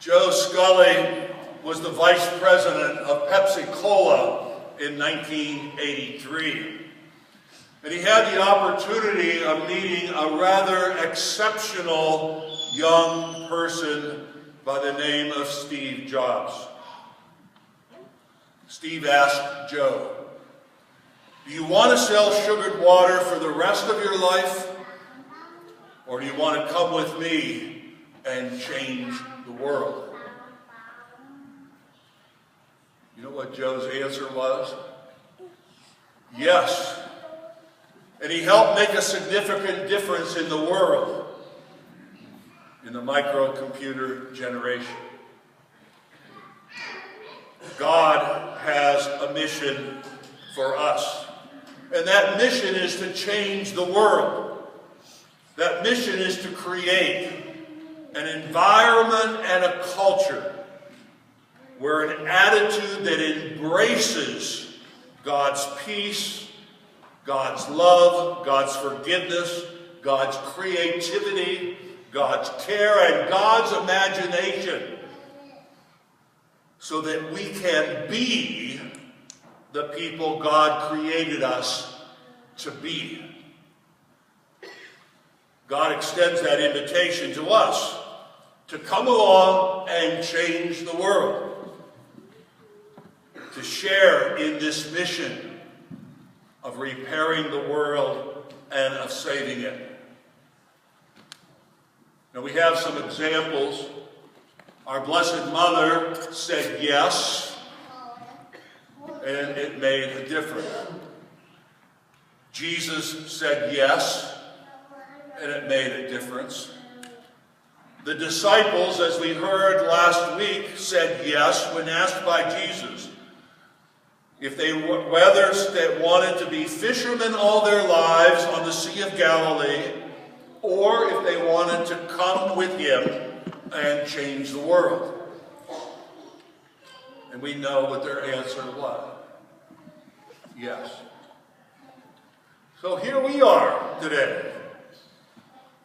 Joe Scully was the vice president of Pepsi-Cola in 1983. And he had the opportunity of meeting a rather exceptional young person by the name of Steve Jobs. Steve asked Joe, "Do you want to sell sugared water for the rest of your life? Or do you want to come with me and change the world?" You know what Joe's answer was? Yes. And he helped make a significant difference in the world, in the microcomputer generation. God has a mission for us. And that mission is to change the world. That mission is to create an environment and a culture where an attitude that embraces God's peace, God's love, God's forgiveness, God's creativity, God's care, and God's imagination, so that we can be the people God created us to be. God extends that invitation to us to come along and change the world, to share in this mission of repairing the world and of saving it. Now we have some examples. Our Blessed Mother said yes, and it made a difference. Jesus said yes, and it made a difference. The disciples, as we heard last week, said yes when asked by Jesus if they whether they wanted to be fishermen all their lives on the Sea of Galilee, or if they wanted to come with him and change the world. And we know what their answer was. Yes. So here we are today,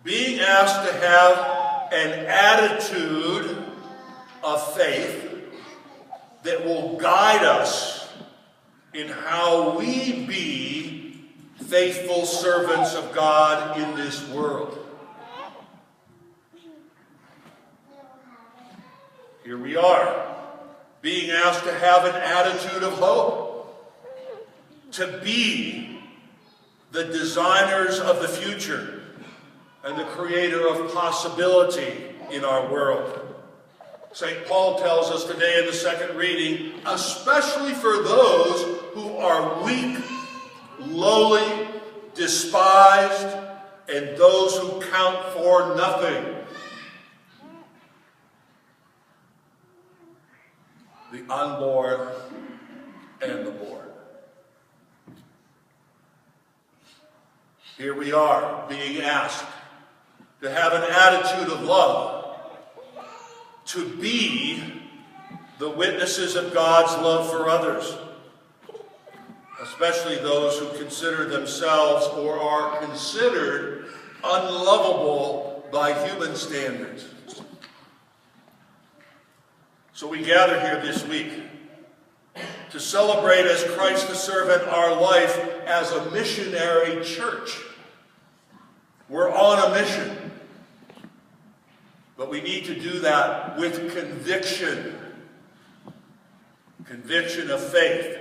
being asked to have an attitude of faith that will guide us in how we be faithful servants of God in this world. Here we are, being asked to have an attitude of hope, to be the designers of the future and the creator of possibility in our world. St. Paul tells us today in the second reading, especially for those who are weak, lowly, despised, and those who count for nothing. The unborn and the born. Here we are being asked to have an attitude of love, to be the witnesses of God's love for others, especially those who consider themselves or are considered unlovable by human standards. So we gather here this week to celebrate as Christ the servant our life as a missionary church. We're on a mission, but we need to do that with conviction. Conviction of faith,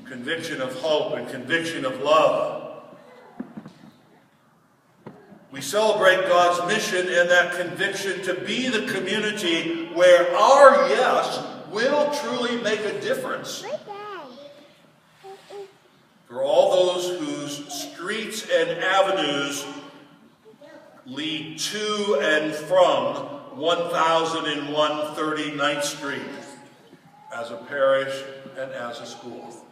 conviction of hope, and conviction of love. We celebrate God's mission and that conviction to be the community where our yes will truly make a difference. For all those whose streets and avenues lead to and from 1001 39th Street as a parish and as a school.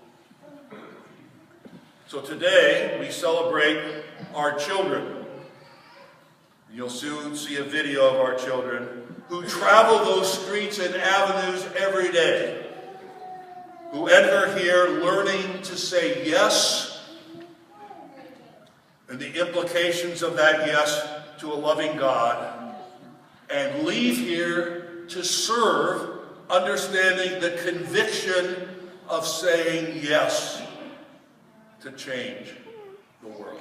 So today we celebrate our children. You'll soon see a video of our children who travel those streets and avenues every day, who enter here learning to say yes, and the implications of that yes to a loving God, and leave here to serve, understanding the conviction of saying yes to change the world.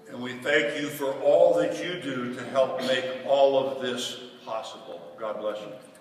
And we thank you for all that you do to help make all of this possible. God bless you.